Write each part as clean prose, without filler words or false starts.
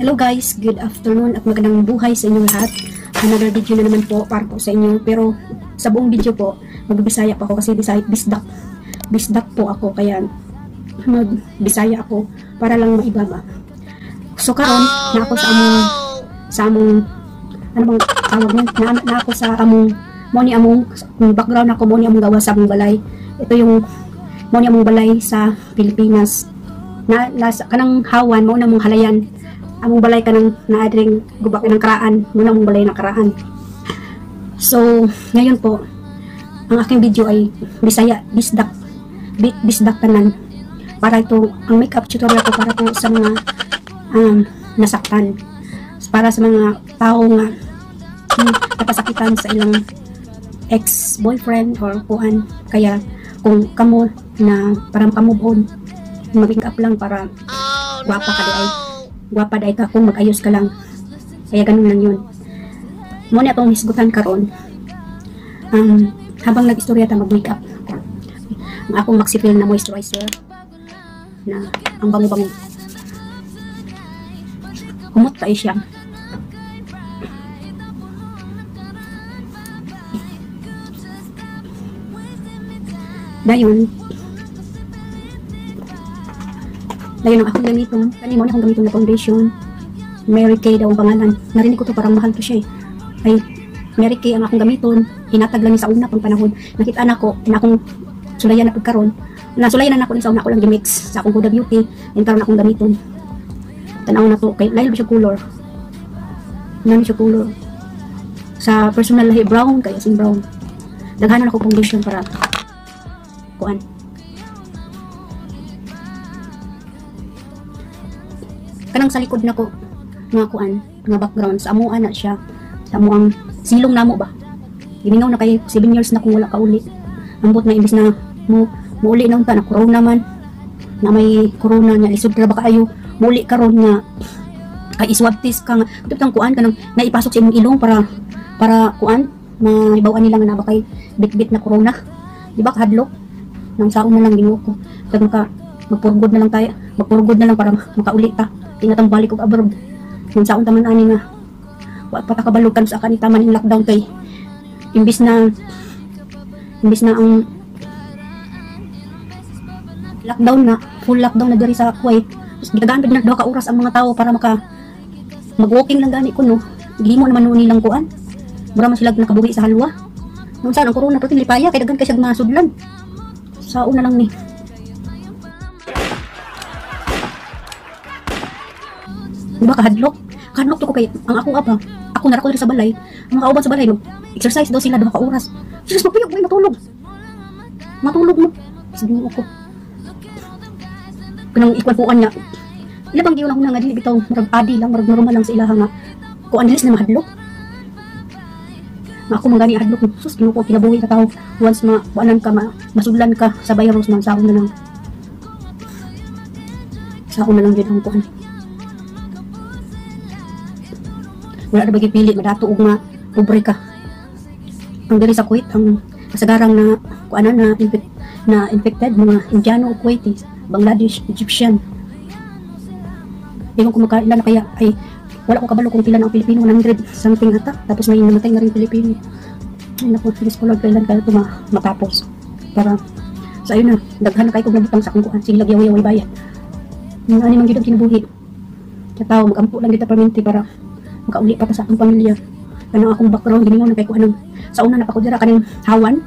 Hello guys, good afternoon at magandang buhay sa inyong lahat. Another video na naman po para po sa inyo. Pero sa buong video po, magbibisaya pa ako kasi bisdak. Bisdak po ako kaya magbisaya ako para lang maiba ba. So karon na ako sa among ano bang tawag niyan? Na ako sa among mo ni among background ako mo ni among gawa sa among balay. Ito yung mo ni among balay sa Pilipinas. Nasa kanang hawan mo na mong halayan among balay kanang naadring gubak ng karaan muna among balay na karaan. So ngayon po ang aking video ay Bisaya bisdak tanan para ito ang makeup tutorial ko para po sa mga nasaktan, para sa mga tao nga napasakitan sa ilang ex-boyfriend or kuan. Kaya kung kamo na parang kamove on, mag-make up lang para guwapa ka di ay guwapa dahi ka kung mag-ayos ka lang. Kaya ganun lang yun. Muna itong hisgutan karon. Habang nag-istorya ta mag-makeup. Ang akong Maxipil na moisturizer na ang bango-bango. Humot tayo siya. Dayon ang akong gamiton. Kani mo na akong gamiton na foundation. Mary Kay daw ang pangalan. Narinig ko to parang mahal to siya eh. Ay, Mary Kay ang akong gamiton. Hinatag lang ni sa una pang panahon. Nakita na ko, na akong sulayan na pagkaroon. Nasulayan na ako ni sa una ko lang gimix sa akong Huda Beauty. Yung karon akong gamiton. Tanaw na to. Kay lahi siya color. Nani siya color. Sa personal lahi brown kaya sing brown. Daghanan ako foundation para kuan. Kanang sa likod na ko nga kuan, nga background sa amo ana siya. Sa amo ang silong namo ba. Gimingaw na kay 7 years na kung wala ka uli. Ambot na imbis na muuli nung ta na corona man. Na may corona nya lisod ra ba kaayo. Muuli karon nga kay iswab test ka nga tutang kuan kanang naipasok sa imong ilong para kuan maibawan nila nga na ba kay bit-bit na corona. Di ba kahadlok? Nang saon na lang ginuo ko. Kag magpurgod na lang tayo. Magpurgod na lang para makauli ta. Tinatang balik og abroad. Nang saon taman ani nga wa pa ta kabalukan sa kanita man yung lockdown kay imbis na ang lockdown na full lockdown na diri sa Kuwait. Gitagaan pud na 2 ka oras ang mga tao para mag-walking lang gani kuno. Gihimo naman nun nilang kuan. Mura man sila nakabuhi sa halwa. Nung saan ang corona pati lipaya kay daghan kay siya masudlan. Saon na lang ni. Diba kahadlok? Kahadlok to ko kay ang akong apa. Ako na ra ko diri sa balay. Ang mga kauban sa balay no. Exercise daw sila 2 ka oras. Jesus, magpuyog mo matulog. Matulog mo. Sige mo ko. Kanang ikwan-puan niya. Ila bang giyon ako nga dili bitaw murag adi lang, murag normal lang sa ilaha nga. Kuan dilis na mahadlok. Nga ako mangani hadlok. Sus, kinuko kinabuhi ka tao. Once kuanan ka masudlan ka sa virus man saon na lang. Saon na lang gyud ang kuan. Wala na bagi pili madato og nga pobre ka. Ang diri sa Kuwait ang kasagarang na kuanan na infected mga Indiano o Kuwaitis, Bangladesh, Egyptian. Ewan ko magkailan na kaya ay wala ko kabalo kung pila ng Pilipino 100 something ata tapos may namatay na rin Pilipino. Ay naku, Diyos ko Lord, kailan kaya ito matapos para sa ayun na daghan na kayo kung nabutang sa akong kuan sila yaw-yaw bayad. Yung ani man gyud kinabuhi sa tao magampo lang kita permanente para makauli pa ta sa akong pamilya. Kanang akong background giningon na kay kuan sa una na pa ko dira kaning hawan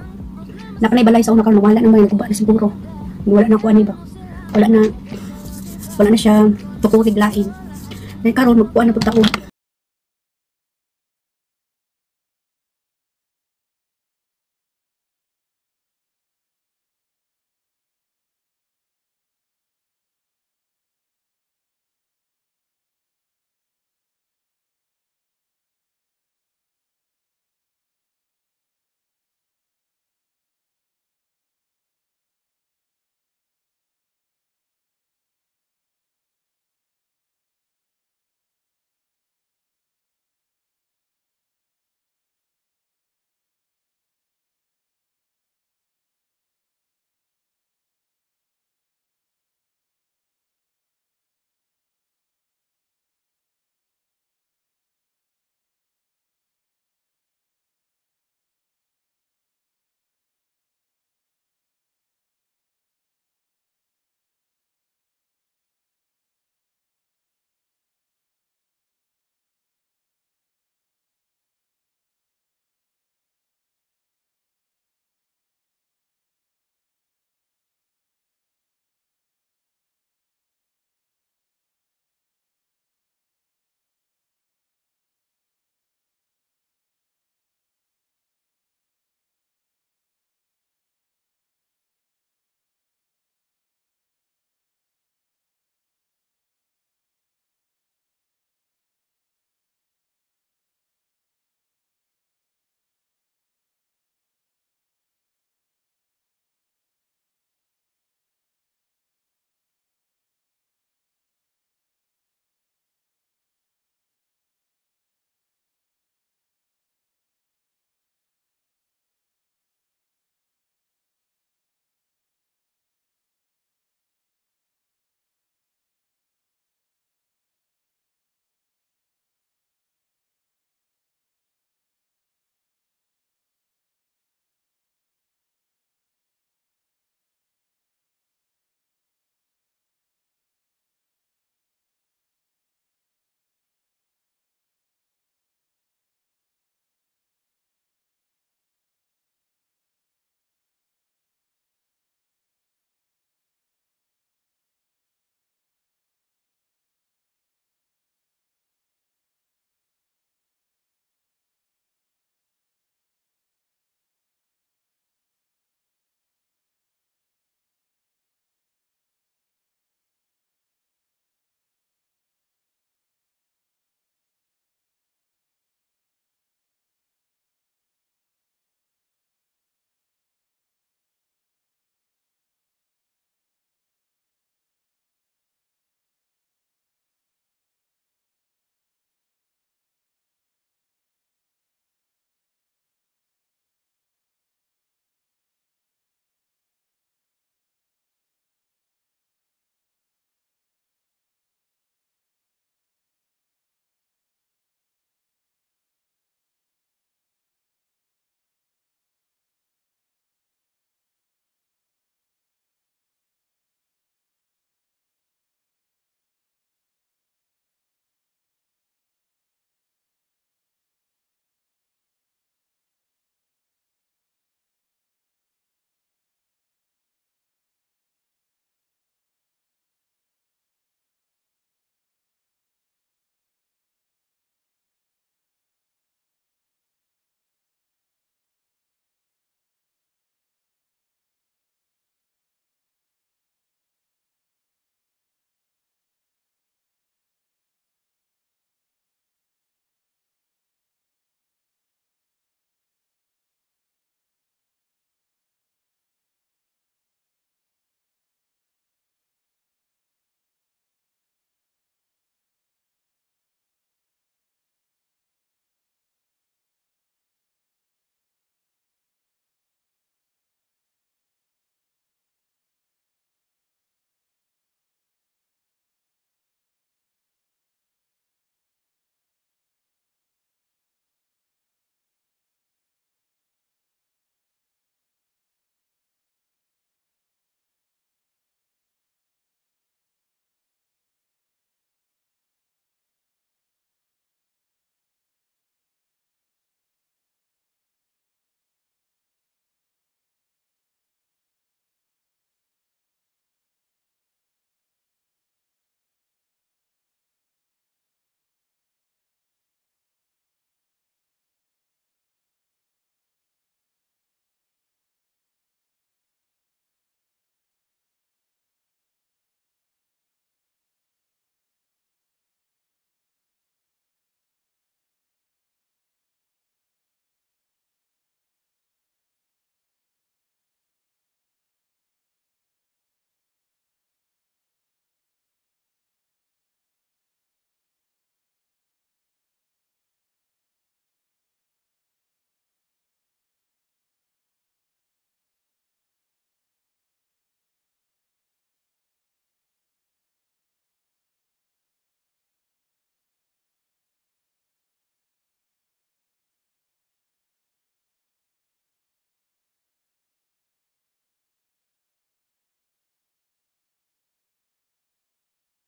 na kanay balay sa una karon wala na may kuba na siguro. Wala na kuan ni ba. Wala na siya tukurig lain. Kaya karon magkuan na pud ta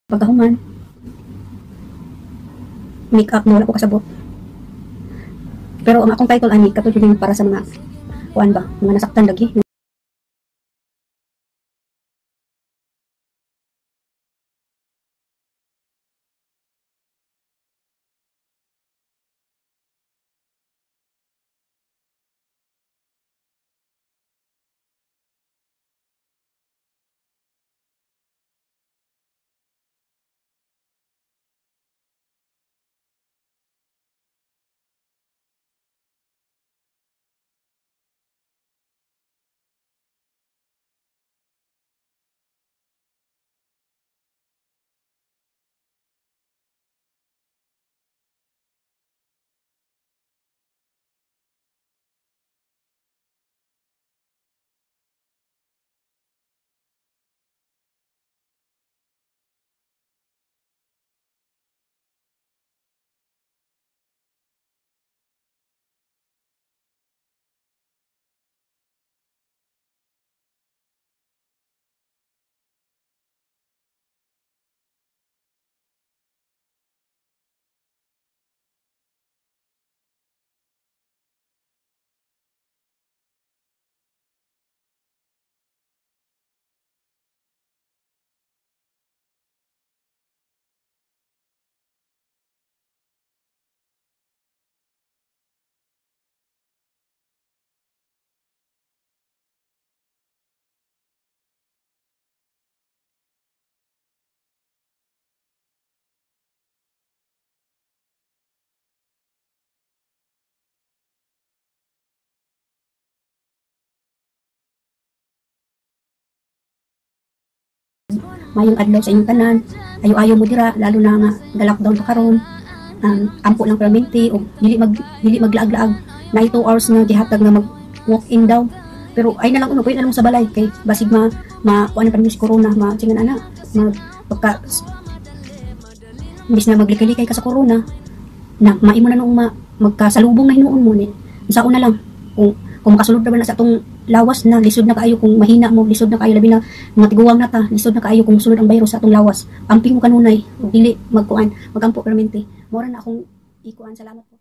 pagkahuman, make up na wala ko kasabot. Pero ang akong title ani katulad yung para sa mga kuan ba, mga nasaktan lagi. Mayong adlaw sa inyong tanan. Ayo-ayo mo dira lalo na nga ga-lockdown pa karon. Ampo lang permente o dili maglaag-laag. Na 2 hours na gihatag nga mag walk in daw. Pero ay na lang uno, pwede na lang sa balay kay basig kuan pa si corona, singan ana, pagka imbis na maglikay-likay ka sa corona, na maimo na nung magkasalubong na hinuon mo ni. Sa una lang kung makasulod na ba na sa atong lawas na lisod na kaayo, kung mahina mo lisod na kaayo, labi na matiguang na ta lisod na kaayo kung sulod ang virus sa atong lawas, amping mo kanunay ug dili magampo permente. Mora na akong ikuan. Salamat po.